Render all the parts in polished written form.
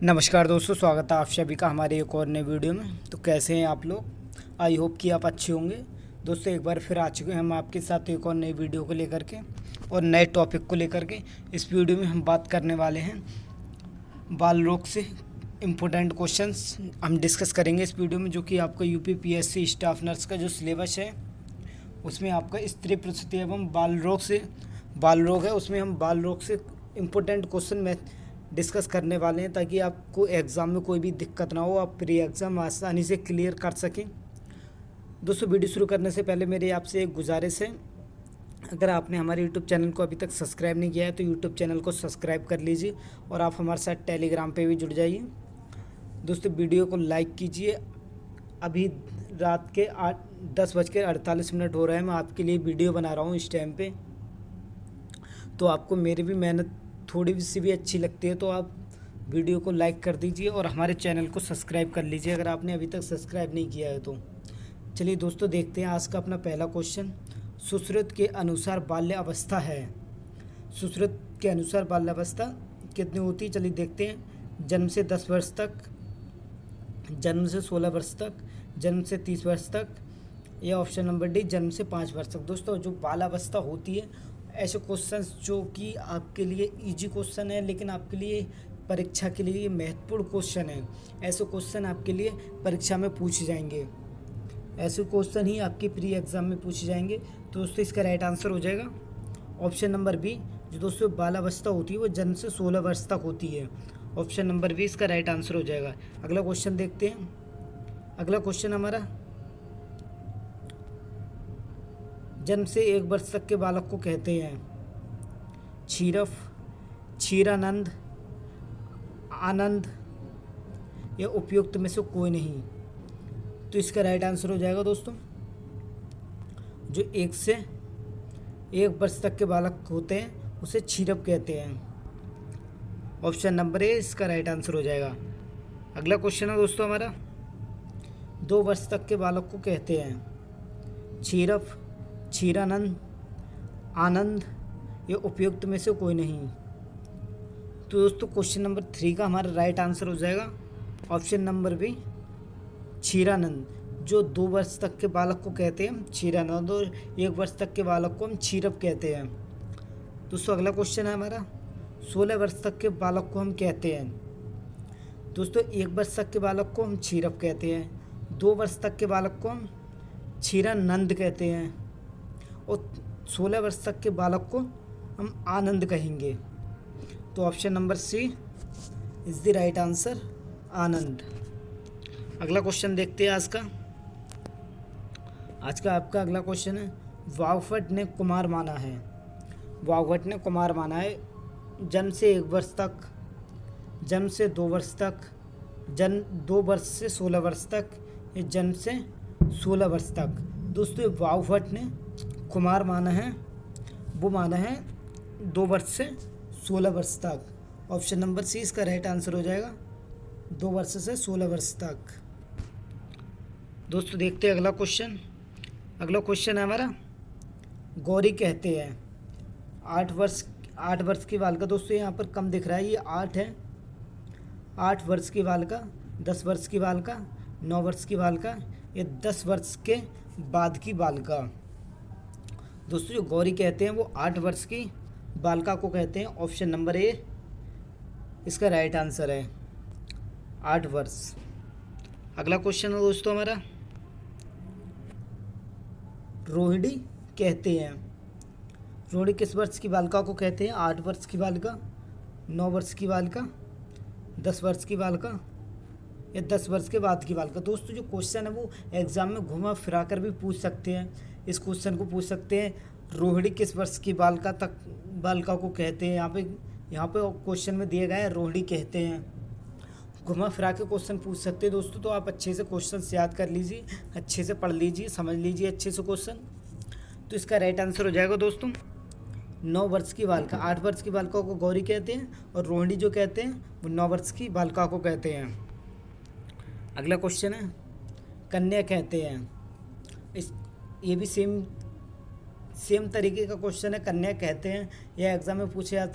नमस्कार दोस्तों, स्वागत है आप सभी का हमारे एक और नए वीडियो में। तो कैसे हैं आप लोग? आई होप कि आप अच्छे होंगे। दोस्तों एक बार फिर आ चुके हैं हम आपके साथ एक और नई वीडियो को लेकर के और नए टॉपिक को लेकर के। इस वीडियो में हम बात करने वाले हैं बाल रोग से इम्पोर्टेंट क्वेश्चंस हम डिस्कस करेंगे इस वीडियो में, जो कि आपका यूपीपीएससी स्टाफ नर्स का जो सिलेबस है उसमें आपका स्त्री प्रसूति एवं बाल रोग है, उसमें हम बाल रोग से इम्पोर्टेंट क्वेश्चन में डिस्कस करने वाले हैं ताकि आपको एग्ज़ाम में कोई भी दिक्कत ना हो, आप प्री एग्ज़ाम आसानी से क्लियर कर सकें। दोस्तों वीडियो शुरू करने से पहले मेरी आपसे एक गुजारिश है, अगर आपने हमारे यूट्यूब चैनल को अभी तक सब्सक्राइब नहीं किया है तो यूट्यूब चैनल को सब्सक्राइब कर लीजिए और आप हमारे साथ टेलीग्राम पे भी जुड़ जाइए। दोस्तों वीडियो को लाइक कीजिए। अभी रात के 10:48 हो रहे हैं, मैं आपके लिए वीडियो बना रहा हूँ इस टाइम पे, तो आपको मेरी भी मेहनत थोड़ी सी भी अच्छी लगती है तो आप वीडियो को लाइक कर दीजिए और हमारे चैनल को सब्सक्राइब कर लीजिए अगर आपने अभी तक सब्सक्राइब नहीं किया है तो। चलिए दोस्तों देखते हैं आज का अपना पहला क्वेश्चन। सुश्रुत के अनुसार बाल्य अवस्था है। सुश्रुत के अनुसार बाल्य अवस्था कितनी होती है? चलिए देखते हैं। जन्म से 10 वर्ष तक, जन्म से 16 वर्ष तक, जन्म से 30 वर्ष तक, या ऑप्शन नंबर डी जन्म से 5 वर्ष तक। दोस्तों जो बालावस्था होती है, ऐसे क्वेश्चंस जो कि आपके लिए इजी क्वेश्चन है लेकिन आपके लिए परीक्षा के लिए महत्वपूर्ण क्वेश्चन है, ऐसे क्वेश्चन आपके लिए परीक्षा में पूछे जाएंगे, ऐसे क्वेश्चन ही आपकी प्री एग्ज़ाम में पूछे जाएंगे। तो दोस्तों इसका राइट आंसर हो जाएगा ऑप्शन नंबर बी। जो दोस्तों बालावस्था होती है वो जन्म से 16 वर्ष तक होती है। ऑप्शन नंबर बी इसका राइट आंसर हो जाएगा। अगला क्वेश्चन देखते हैं। अगला क्वेश्चन हमारा, जन्म से 1 वर्ष तक के बालक को कहते हैं क्षीरफ, क्षीरानंद, आनंद, या उपयुक्त में से कोई नहीं। तो इसका राइट आंसर हो जाएगा दोस्तों, जो 1 वर्ष तक के बालक होते हैं उसे क्षीरफ कहते हैं। ऑप्शन नंबर ए इसका राइट आंसर हो जाएगा। अगला क्वेश्चन है दोस्तों हमारा, 2 वर्ष तक के बालक को कहते हैं क्षीरफ, क्षीरानंद, आनंद, या उपयुक्त में से कोई नहीं। तो दोस्तों क्वेश्चन नंबर 3 का हमारा राइट आंसर हो जाएगा ऑप्शन नंबर बी क्षीरानंद। जो 2 वर्ष तक के बालक को कहते हैं क्षीरानंद और 1 वर्ष तक के बालक को हम क्षीरफ कहते हैं। दोस्तों अगला क्वेश्चन है हमारा, 16 वर्ष तक के बालक को हम कहते हैं। दोस्तों 1 वर्ष तक के बालक को हम क्षीरफ कहते हैं, 2 वर्ष तक के बालक को हम क्षीरानंद कहते हैं और 16 वर्ष तक के बालक को हम आनंद कहेंगे। तो option number C is the right answer, Anand. अगला क्वेश्चन देखते हैं आज का आपका अगला क्वेश्चन है, वाग्भट ने कुमार माना है। वाग्भट ने कुमार माना है जन्म से 1 वर्ष तक, जन्म से 2 वर्ष तक, जन्म 2 वर्ष से 16 वर्ष तक, या जन्म से 16 वर्ष तक। दोस्तों वाग्भट ने कुमार माना है, वो माना है 2 वर्ष से 16 वर्ष तक। ऑप्शन नंबर सी इसका राइट आंसर हो जाएगा, 2 वर्ष से 16 वर्ष तक। दोस्तों देखते हैं अगला क्वेश्चन। अगला क्वेश्चन है हमारा, गौरी कहते हैं 8 वर्ष की बालिका। दोस्तों यहाँ पर कम दिख रहा है, ये 8 है। 8 वर्ष की बालिका, 10 वर्ष की बालिका, 9 वर्ष की बालिका, या 10 वर्ष के बाद की बालिका। दोस्तों जो गौरी कहते हैं वो 8 वर्ष की बालिका को कहते हैं। ऑप्शन नंबर ए इसका राइट आंसर है, 8 वर्ष। अगला क्वेश्चन है दोस्तों हमारा, रोहिणी कहते हैं। रोहिणी किस वर्ष की बालिका को कहते हैं? 8 वर्ष की बालिका, 9 वर्ष की बालिका, 10 वर्ष की बालिका, या 10 वर्ष के बाद की बालिका। दोस्तों जो क्वेश्चन है वो एग्ज़ाम में घुमा फिरा कर भी पूछ सकते हैं। इस क्वेश्चन को पूछ सकते हैं, रोहिणी किस वर्ष की बालिका को कहते हैं। यहाँ पे क्वेश्चन में दिए गए हैं रोहिणी कहते हैं। घुमा फिरा के क्वेश्चन पूछ सकते हैं दोस्तों, तो आप अच्छे से क्वेश्चन याद कर लीजिए, अच्छे से पढ़ लीजिए, समझ लीजिए अच्छे से क्वेश्चन। तो इसका राइट आंसर हो जाएगा दोस्तों 9 वर्ष की बालिका। 8 वर्ष की बालिका को गौरी कहते हैं और रोहिणी जो कहते हैं वो 9 वर्ष की बालिका को कहते हैं। अगला क्वेश्चन है, कन्या कहते हैं। ये भी सेम तरीके का क्वेश्चन है, कन्या कहते हैं। यह एग्जाम में पूछा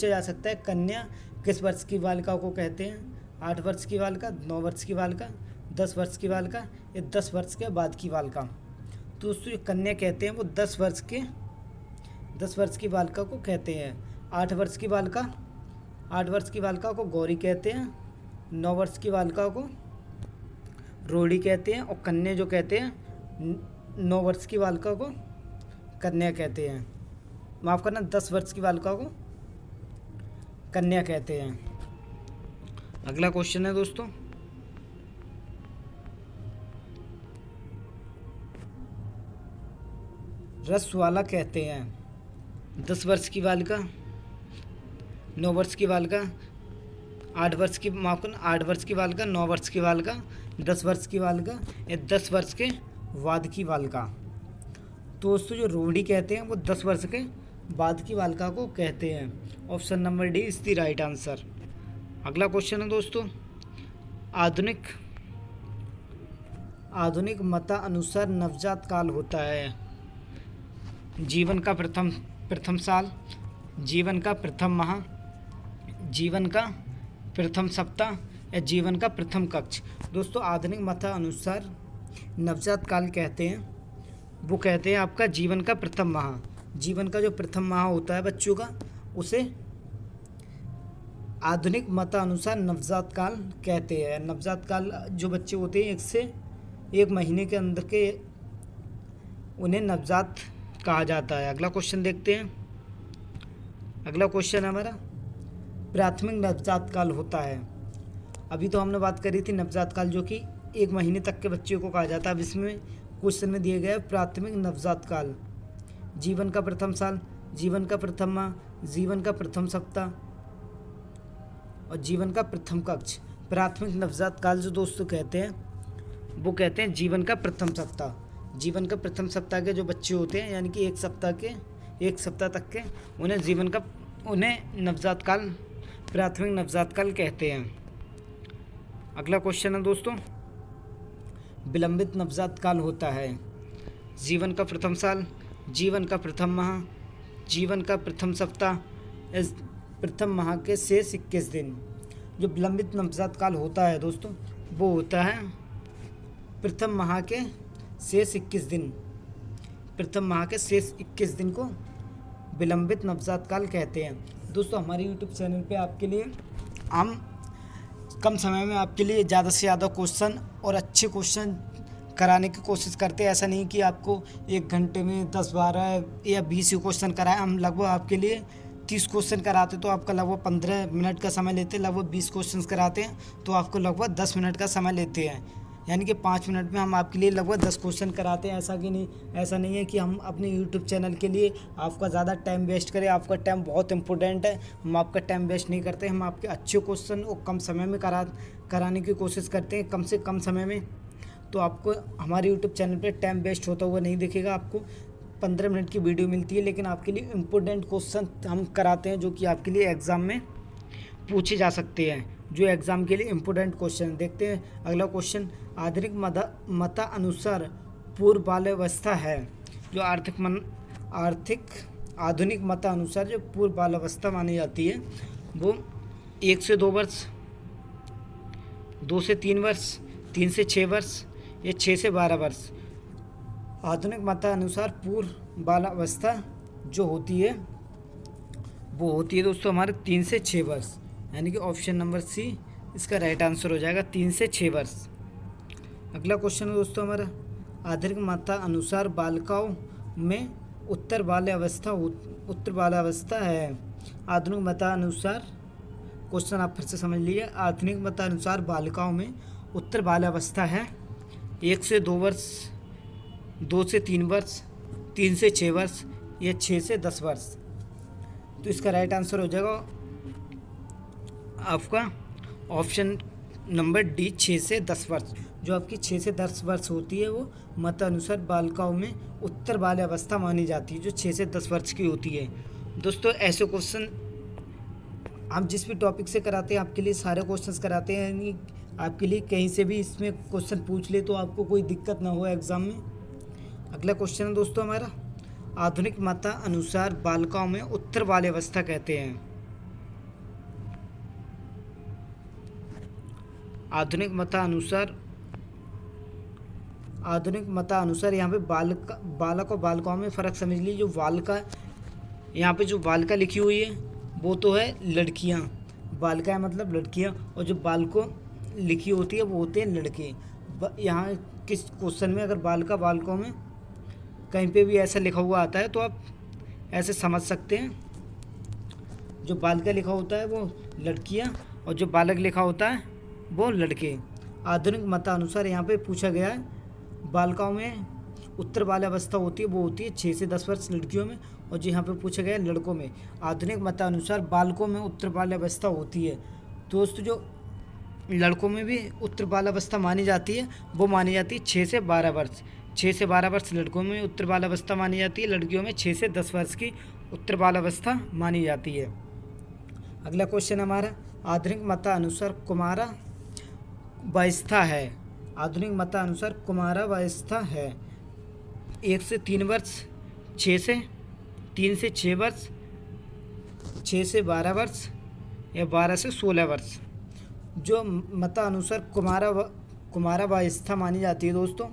जा सकता है, कन्या किस वर्ष की बालिका को कहते हैं। 8 वर्ष की बालिका, 9 वर्ष की बालिका, 10 वर्ष की बालिका या 10 वर्ष के बाद की बालिका। तो दोस्तों जो कन्या कहते हैं वो 10 वर्ष की बालिका को कहते हैं। 8 वर्ष की बालिका को गौरी कहते हैं, 9 वर्ष की बालिका को रोहिणी कहते हैं, और कन्या जो कहते हैं 9 वर्ष की बालिका को कन्या कहते हैं। माफ़ करना, 10 वर्ष की बालिका को कन्या कहते हैं। अगला क्वेश्चन है दोस्तों, रसवाला कहते हैं 10 वर्ष की बालिका, 9 वर्ष की बालिका, 8 वर्ष की 8 वर्ष की बालिका, 9 वर्ष की बालिका, 10 वर्ष की बालिका या 10 वर्ष के बाद की बालिका। तो दोस्तों जो रोहिणी कहते हैं वो 10 वर्ष के बाद की बालिका को कहते हैं। Option number D is the right answer. अगला क्वेश्चन है दोस्तों, आधुनिक मतानुसार नवजात काल होता है जीवन का प्रथम साल, जीवन का प्रथम माह, जीवन का प्रथम सप्ताह या जीवन का प्रथम कक्ष। दोस्तों आधुनिक मतानुसार नवजात काल कहते हैं, वो कहते हैं आपका जीवन का प्रथम माह। जीवन का जो प्रथम माह होता है बच्चों का, उसे आधुनिक मतानुसार नवजात काल कहते हैं। नवजात काल जो बच्चे होते हैं 1 से 1 महीने के अंदर के, उन्हें नवजात कहा जाता है। अगला क्वेश्चन देखते हैं। अगला क्वेश्चन है हमारा, प्राथमिक नवजात काल होता है। अभी तो हमने बात करी थी नवजात काल जो कि 1 महीने तक के बच्चे को कहा जाता है। अब इसमें क्वेश्चन में दिए गए प्राथमिक नवजात काल, जीवन का प्रथम साल, जीवन का प्रथम माह, जीवन का प्रथम सप्ताह और जीवन का प्रथम कक्ष। प्राथमिक नवजात काल जो दोस्तों कहते हैं वो कहते हैं जीवन का प्रथम सप्ताह। जीवन का प्रथम सप्ताह के जो बच्चे होते हैं, यानी कि 1 सप्ताह तक के, उन्हें नवजात काल, प्राथमिक नवजात काल कहते हैं। अगला क्वेश्चन है दोस्तों, विलंबित नवजात काल होता है जीवन का प्रथम साल, जीवन का प्रथम माह, जीवन का प्रथम सप्ताह, प्रथम माह के शेष 21 दिन। जो विलंबित नवजात काल होता है दोस्तों, वो होता है प्रथम माह के शेष 21 दिन। प्रथम माह के शेष 21 दिन को विलंबित नवजात काल कहते हैं। दोस्तों हमारे YouTube चैनल पे आपके लिए हम कम समय में आपके लिए ज़्यादा से ज़्यादा क्वेश्चन और अच्छे क्वेश्चन कराने की कोशिश करते हैं। ऐसा नहीं कि आपको 1 घंटे में 10-12 या 20 क्वेश्चन कराएं। हम लगभग आपके लिए 30 क्वेश्चन कराते तो आपका लगभग 15 मिनट का समय लेते हैं। लगभग 20 क्वेश्चन कराते हैं तो आपको लगभग 10 मिनट का समय लेते हैं, यानी कि 5 मिनट में हम आपके लिए लगभग 10 क्वेश्चन कराते हैं। ऐसा नहीं है कि हम अपने YouTube चैनल के लिए आपका ज़्यादा टाइम वेस्ट करें। आपका टाइम बहुत इंपॉर्टेंट है, हम आपका टाइम वेस्ट नहीं करते। हम आपके अच्छे क्वेश्चन को कम समय में कराने की कोशिश करते हैं, कम से कम समय में। तो आपको हमारे YouTube चैनल पर टाइम वेस्ट होता हुआ नहीं दिखेगा। आपको 15 मिनट की वीडियो मिलती है, लेकिन आपके लिए इम्पोर्टेंट क्वेश्चन हम कराते हैं जो कि आपके लिए एग्ज़ाम में पूछे जा सकते हैं, जो एग्ज़ाम के लिए इम्पोर्टेंट क्वेश्चन। देखते हैं अगला क्वेश्चन, आधुनिक मतानुसार पूर्व बाल्यावस्था है। जो आधुनिक मतानुसार जो पूर्व बाल्यावस्था मानी जाती है वो 1 से 2 वर्ष, 2 से 3 वर्ष, 3 से 6 वर्ष या 6 से 12 वर्ष। आधुनिक मतानुसार पूर्व बाल्यावस्था जो होती है वो होती है दोस्तों हमारे 3 से 6 वर्ष, यानी कि ऑप्शन नंबर सी इसका राइट आंसर हो जाएगा, 3 से 6 वर्ष। अगला क्वेश्चन है दोस्तों हमारा, आधुनिक मतानुसार बालिकाओं में उत्तर बाल्यावस्था है। आधुनिक मतानुसार, क्वेश्चन आप फिर से समझ लीजिए, आधुनिक मतानुसार बालिकाओं में उत्तर बाल्यावस्था है 1 से 2 वर्ष, 2 से 3 वर्ष, 3 से 6 वर्ष या 6 से 10 वर्ष। तो इसका राइट आंसर हो जाएगा आपका ऑप्शन नंबर डी, 6 से 10 वर्ष। जो आपकी 6 से 10 वर्ष होती है वो मतानुसार बालिकाओं में उत्तर बाल्यावस्था मानी जाती है, जो 6 से 10 वर्ष की होती है। दोस्तों ऐसे क्वेश्चन हम जिस भी टॉपिक से कराते हैं आपके लिए सारे क्वेश्चंस कराते हैं, यानी आपके लिए कहीं से भी इसमें क्वेश्चन पूछ ले तो आपको कोई दिक्कत ना हो एग्ज़ाम में। अगला क्वेश्चन है दोस्तों हमारा, आधुनिक मतानुसार बालिकाओं में उत्तर बाल्यावस्था कहते हैं। आधुनिक मतानुसार यहाँ पे बालक और बालिकाओं में फ़र्क समझ लीजिए। जो बालिका, यहाँ पे जो बालिका लिखी हुई है वो तो है लड़कियाँ, बालिका मतलब लड़कियाँ, और जो बालकों लिखी होती है वो होते हैं लड़के। यहाँ किस क्वेश्चन में अगर बालिका बालकों में कहीं पे भी ऐसा लिखा हुआ आता है तो आप ऐसे समझ सकते हैं। जो बालिका लिखा होता है वो लड़कियाँ और जो बालक लिखा होता है वो लड़के। आधुनिक मतानुसार यहाँ पे पूछा गया है, बालिकाओं में उत्तर बाल्यावस्था होती है वो होती है 6 से 10 वर्ष लड़कियों में, और जो यहाँ पे पूछा गया है लड़कों में, आधुनिक मतानुसार बालकों में उत्तर बाल्यावस्था होती है। दोस्तों जो लड़कों में भी उत्तर बाल्यावस्था मानी जाती है वो मानी जाती है 6 से 12 वर्ष। 6 से 12 वर्ष लड़कों में उत्तर बाल्यावस्था मानी जाती है, लड़कियों में 6 से 10 वर्ष की उत्तर बाल्यावस्था मानी जाती है। अगला क्वेश्चन हमारा, आधुनिक मतानुसार कुमारावस्था है। आधुनिक मतानुसार कुमारावस्था है 1 से 3 वर्ष, 3 से 6 वर्ष, 6 से 12 वर्ष या 12 से 16 वर्ष। जो मतानुसार कुमारावस्था मानी जाती है दोस्तों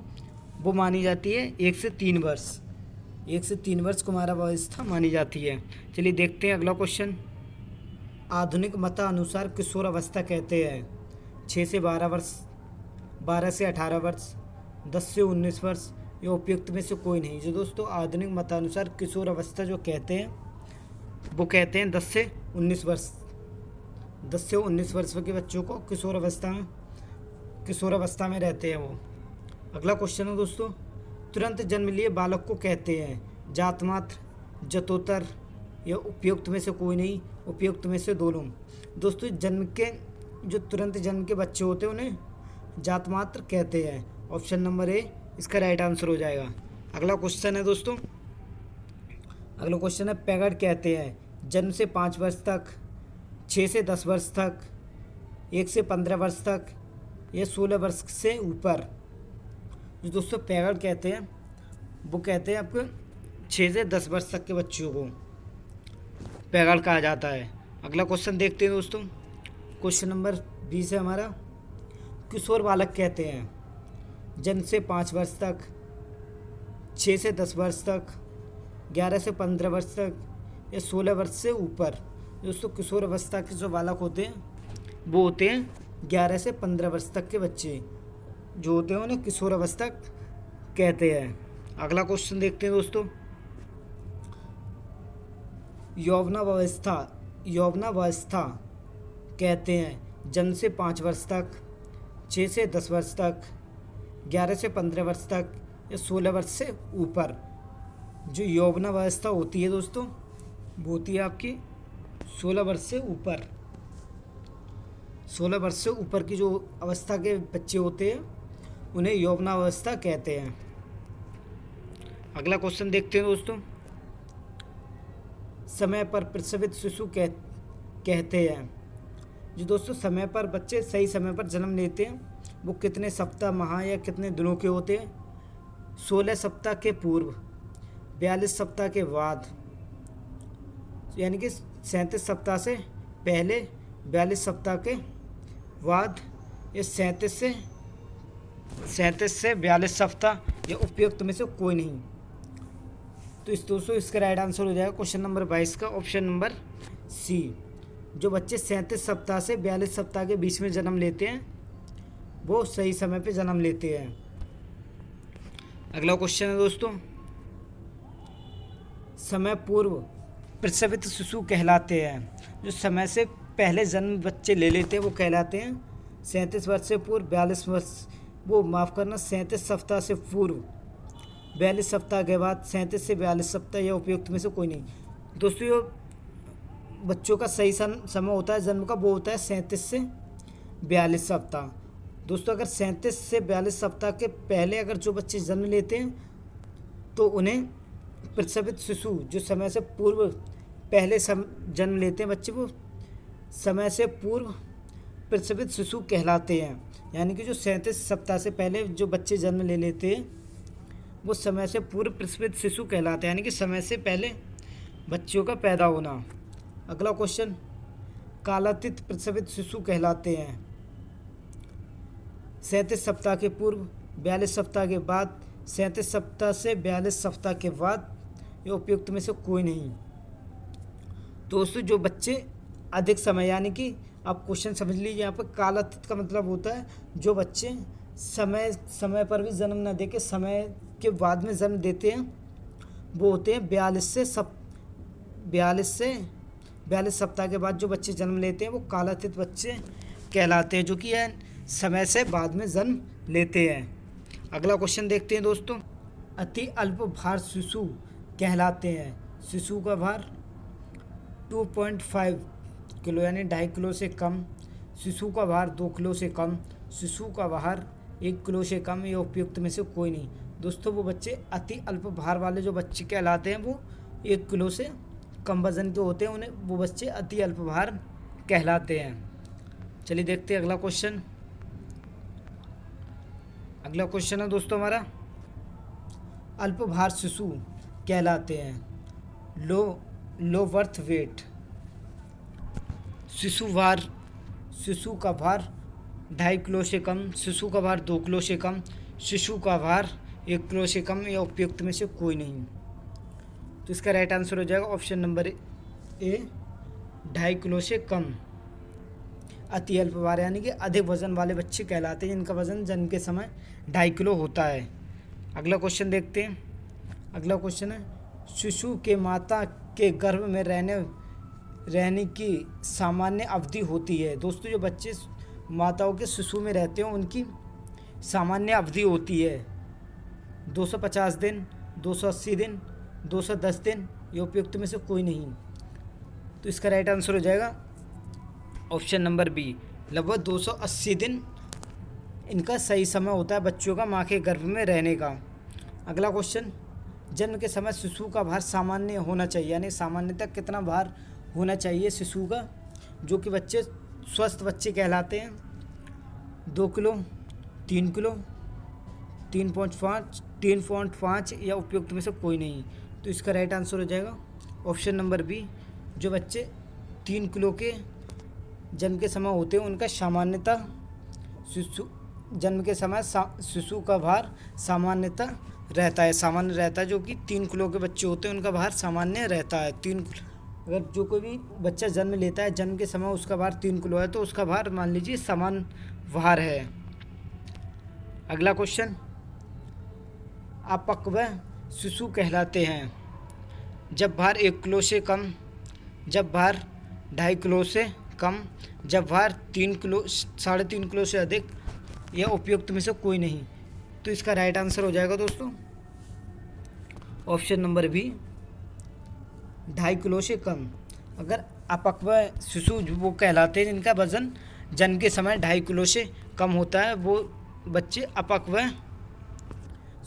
वो मानी जाती है 1 से 3 वर्ष। 1 से 3 वर्ष कुमारावस्था मानी जाती है। चलिए देखते हैं अगला क्वेश्चन। आधुनिक मतानुसार किशोरावस्था कहते हैं 6 से 12 वर्ष, 12 से 18 वर्ष, 10 से 19 वर्ष या उपयुक्त में से कोई नहीं। जो दोस्तों आधुनिक मतानुसार किशोरावस्था जो कहते हैं वो कहते हैं 10 से 19 वर्ष। 10 से 19 वर्ष के बच्चों को किशोरावस्था में रहते हैं वो। अगला क्वेश्चन है दोस्तों, तुरंत जन्म लिए बालक को कहते हैं जातमात्र, जतोत्तर या उपयुक्त में से कोई नहीं, उपयुक्त में से दोनों। दोस्तों जो तुरंत जन्म के बच्चे होते हैं उन्हें जातमात्र कहते हैं। ऑप्शन नंबर ए इसका राइट आंसर हो जाएगा। अगला क्वेश्चन है दोस्तों, अगला क्वेश्चन है पैगड़ कहते हैं जन्म से 5 वर्ष तक, 6 से 10 वर्ष तक, 1 से 15 वर्ष तक या 16 वर्ष से ऊपर। जो दोस्तों पैगड़ कहते हैं वो कहते हैं आपको 6 से 10 वर्ष तक के बच्चों को पैगड़ कहा जाता है। अगला क्वेश्चन देखते हैं दोस्तों, क्वेश्चन नंबर 20 है हमारा, किशोर बालक कहते हैं जन्म से 5 वर्ष तक, 6 से 10 वर्ष तक, 11 से 15 वर्ष तक या 16 वर्ष से ऊपर। दोस्तों किशोर अवस्था के जो बालक होते हैं वो होते हैं 11 से 15 वर्ष तक के बच्चे जो होते हैं उन्हें किशोर अवस्था कहते हैं। अगला क्वेश्चन देखते हैं दोस्तों, यौवनावस्था कहते हैं जन्म से 5 वर्ष तक, 6 से 10 वर्ष तक, 11 से 15 वर्ष तक या 16 वर्ष से ऊपर। जो यौवनावस्था होती है दोस्तों वो होती है आपकी 16 वर्ष से ऊपर। 16 वर्ष से ऊपर की जो अवस्था के बच्चे होते हैं उन्हें यौवनावस्था कहते हैं। अगला क्वेश्चन देखते हैं दोस्तों, समय पर प्रसवित शिशु कहते हैं। जो दोस्तों समय पर बच्चे सही समय पर जन्म लेते हैं वो कितने सप्ताह, माह या कितने दिनों के होते हैं? 16 सप्ताह के पूर्व, 42 सप्ताह के बाद, यानी कि 37 सप्ताह से पहले, 42 सप्ताह के बाद या 37 से 42 सप्ताह या उपयुक्त में से कोई नहीं। तो इस दोस्तों इसका राइट आंसर हो जाएगा क्वेश्चन नंबर 22 का ऑप्शन नंबर सी। जो बच्चे 37 सप्ताह से 42 सप्ताह के बीच में जन्म लेते हैं वो सही समय पे जन्म लेते हैं। अगला क्वेश्चन है दोस्तों, समय पूर्व प्रसवित शिशु कहलाते हैं। जो समय से पहले जन्म बच्चे ले लेते हैं वो कहलाते हैं 37 वर्ष से पूर्व, 37 सप्ताह से पूर्व, 42 सप्ताह के बाद, 37 से 42 सप्ताह या उपयुक्त में से कोई नहीं। दोस्तों ये बच्चों का सही समय होता है जन्म का वो होता है 37 से 42 सप्ताह। दोस्तों अगर 37 से 42 सप्ताह के पहले अगर जो बच्चे जन्म लेते हैं तो उन्हें प्रसवित शिशु, जो समय से पूर्व पहले जन्म लेते हैं बच्चे, वो समय से पूर्व प्रसवित शिशु कहलाते हैं। यानी कि जो 37 सप्ताह से पहले जो बच्चे जन्म ले लेते हैं वो समय से पूर्व प्रसवित शिशु कहलाते हैं, यानी कि समय से पहले बच्चों का पैदा होना। अगला क्वेश्चन, कालातीत प्रसवित शिशु कहलाते हैं। 37 सप्ताह के पूर्व, 42 सप्ताह के बाद, 37 सप्ताह से 42 सप्ताह के बाद, ये उपयुक्त में से कोई नहीं। दोस्तों जो बच्चे अधिक समय, यानी कि आप क्वेश्चन समझ लीजिए, यहाँ पर कालातीत का मतलब होता है जो बच्चे समय पर भी जन्म न देके समय के बाद में जन्म देते हैं, वो होते हैं 42 सप्ताह के बाद जो बच्चे जन्म लेते हैं वो कालातीत बच्चे कहलाते हैं, जो कि यह समय से बाद में जन्म लेते हैं। अगला क्वेश्चन देखते हैं दोस्तों। अति अल्प भार शिशु कहलाते हैं। शिशु का भार 2.5 किलो यानी 2.5 किलो से कम, शिशु का भार 2 किलो से कम, शिशु का भार 1 किलो से कम, ये उपयुक्त में से कोई नहीं। दोस्तों वो बच्चे अति अल्प भार वाले जो बच्चे कहलाते हैं वो 1 किलो से कम वजन के होते हैं, उन्हें वो बच्चे अति अल्प भार कहलाते हैं। चलिए देखते हैं अगला क्वेश्चन। अगला क्वेश्चन है दोस्तों हमारा, अल्प भार शिशु कहलाते हैं। Low birth weight. शिशु का भार 2.5 किलो से कम, शिशु का भार 2 किलो से कम, शिशु का भार 1 किलो से कम, या उपयुक्त में से कोई नहीं। तो इसका राइट आंसर हो जाएगा ऑप्शन नंबर ए, 2.5 किलो से कम। अति अल्प भार यानी कि अधिक वजन वाले बच्चे कहलाते हैं जिनका वजन जन्म के समय 2.5 किलो होता है। अगला क्वेश्चन देखते हैं। अगला क्वेश्चन है, शिशु के माता के गर्भ में रहने की सामान्य अवधि होती है। दोस्तों जो बच्चे माताओं के शिशु में रहते हैं उनकी सामान्य अवधि होती है 250 दिन, 280 दिन, 210 दिन, ये उपयुक्त में से कोई नहीं। तो इसका राइट आंसर हो जाएगा ऑप्शन नंबर बी, लगभग 280 दिन इनका सही समय होता है बच्चों का माँ के गर्भ में रहने का। अगला क्वेश्चन, जन्म के समय शिशु का भार सामान्य होना चाहिए, यानी सामान्यतः कितना भार होना चाहिए शिशु का, जो कि बच्चे स्वस्थ बच्चे कहलाते हैं। 2 किलो, 3 किलो, 3.5 या उपयुक्त में से कोई नहीं। तो इसका राइट आंसर हो जाएगा ऑप्शन नंबर बी, जो बच्चे 3 किलो के जन्म के समय होते हैं उनका सामान्यतः जन्म के समय शिशु का भार सामान्य रहता है, जो कि 3 किलो के बच्चे होते हैं उनका भार सामान्य रहता है। अगर जो कोई भी बच्चा जन्म लेता है जन्म के समय उसका भार 3 किलो है तो उसका भार मान लीजिए समान भार है। अगला क्वेश्चन, अपक्व शिशु कहलाते हैं। जब भार 1 किलो से कम, जब भार 2.5 किलो से कम, जब भार 3 किलो 3.5 किलो से अधिक, यह उपयुक्त में से कोई नहीं। तो इसका राइट आंसर हो जाएगा दोस्तों ऑप्शन नंबर बी, 2.5 किलो से कम। अगर अपक्व शिशु वो कहलाते हैं जिनका वजन जन्म के समय 2.5 किलो से कम होता है, वो बच्चे अपक्व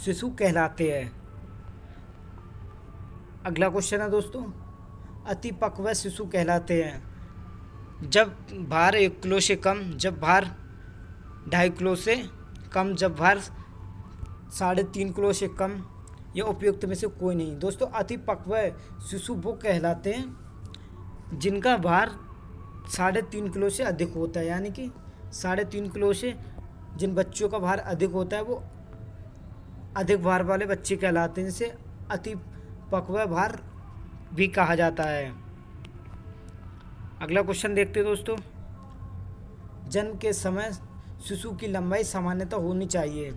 शिशु कहलाते हैं। अगला क्वेश्चन है दोस्तों, अति पक्व शिशु कहलाते हैं। जब भार 1 किलो से कम, जब भार 2.5 किलो से कम, जब भार 3.5 किलो से कम, यह उपयुक्त में से कोई नहीं। दोस्तों अति पक्व शिशु वो कहलाते हैं जिनका भार 3.5 किलो से अधिक होता है, यानी कि 3.5 किलो से जिन बच्चों का भार अधिक होता है वो अधिक भार वाले बच्चे कहलाते हैं, जिसे अति पक्व भार भी कहा जाता है। अगला क्वेश्चन देखते हैं दोस्तों, जन्म के समय शिशु की लंबाई सामान्यतः होनी चाहिए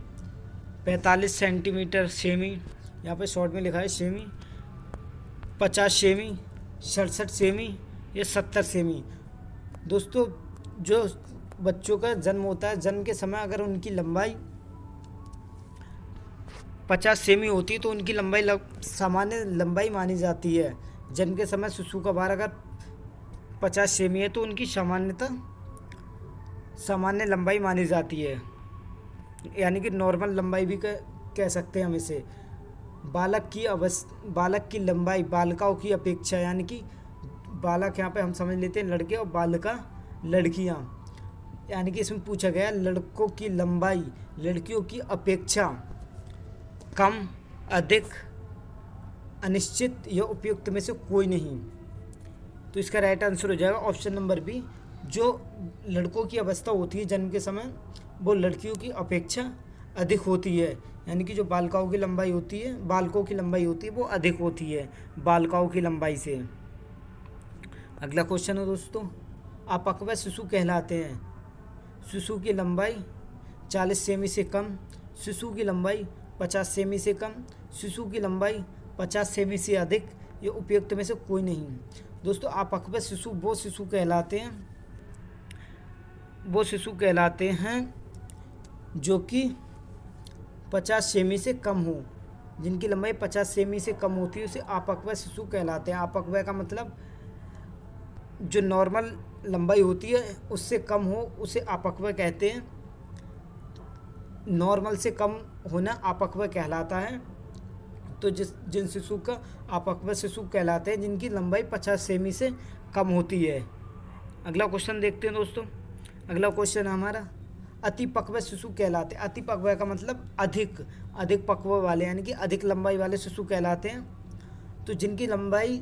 45 सेंटीमीटर सेमी, यहाँ पे शॉर्ट में लिखा है सेमी, 50 सेमी, 67 सेमी या 70 सेमी। दोस्तों जो बच्चों का जन्म होता है जन्म के समय अगर उनकी लंबाई 50 सेमी होती है तो उनकी लंबाई सामान्य लंबाई मानी जाती है। जन्म के समय शिशु का भार अगर 50 सेमी है तो उनकी सामान्य लंबाई मानी जाती है, यानी कि नॉर्मल लंबाई भी कह सकते हैं हम इसे। बालक की लंबाई बालिकाओं की अपेक्षा, यानी कि बालक यहाँ पे हम समझ लेते हैं लड़के और बालिका लड़कियाँ, यानी कि इसमें पूछा गया लड़कों की लंबाई लड़कियों की अपेक्षा कम, अधिक, अनिश्चित या उपयुक्त में से कोई नहीं। तो इसका राइट आंसर हो जाएगा ऑप्शन नंबर बी, जो लड़कों की अवस्था होती है जन्म के समय वो लड़कियों की अपेक्षा अधिक होती है, यानी कि जो बालिकाओं की लंबाई होती है, बालकों की लंबाई होती है वो अधिक होती है बालिकाओं की लंबाई से। अगला क्वेश्चन है दोस्तों, अपक्व शिशु कहलाते हैं शिशु की लंबाई 40 सेमी से कम, शिशु की लंबाई 50 सेमी से कम, शिशु की लंबाई 50 सेमी से अधिक, ये उपयुक्त में से कोई नहीं। दोस्तों अपक्व शिशु वो शिशु कहलाते हैं जो कि 50 सेमी से कम हो, जिनकी लंबाई 50 सेमी से कम होती है उसे अपक्व शिशु कहलाते हैं। अपक्व का मतलब जो नॉर्मल लंबाई होती है उससे कम हो उसे अपक्व कहते हैं। नॉर्मल से कम होना अपक्व कहलाता है। तो जिन शिशु का अपक्व शिशु कहलाते हैं जिनकी लंबाई 50 सेमी से कम होती है। अगला क्वेश्चन देखते हैं दोस्तों। अगला क्वेश्चन हमारा, अति पक्व शिशु कहलाते हैं। अति पक्व का मतलब अधिक पक्व वाले, यानी कि अधिक लंबाई वाले शिशु कहलाते हैं। तो जिनकी लंबाई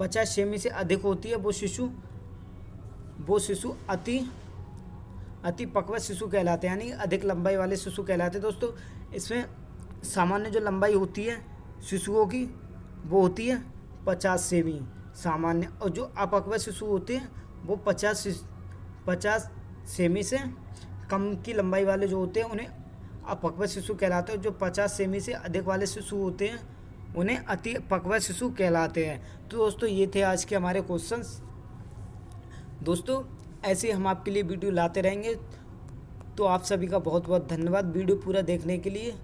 50 सेमी से अधिक होती है वो शिशु अति पक्व शिशु कहलाते हैं, यानी अधिक लंबाई वाले शिशु कहलाते हैं। दोस्तों इसमें सामान्य जो लंबाई होती है शिशुओं की वो होती है 50 सेमी सामान्य, और जो अपक्व शिशु होते हैं वो 50 सेमी से कम की लंबाई वाले जो होते हैं उन्हें अपक्व शिशु कहलाते हैं। जो 50 सेमी से अधिक वाले शिशु होते हैं उन्हें अति पक्व शिशु कहलाते हैं। तो दोस्तों ये थे आज के हमारे क्वेश्चंस। दोस्तों ऐसे हम आपके लिए वीडियो लाते रहेंगे। तो आप सभी का बहुत बहुत धन्यवाद वीडियो पूरा देखने के लिए।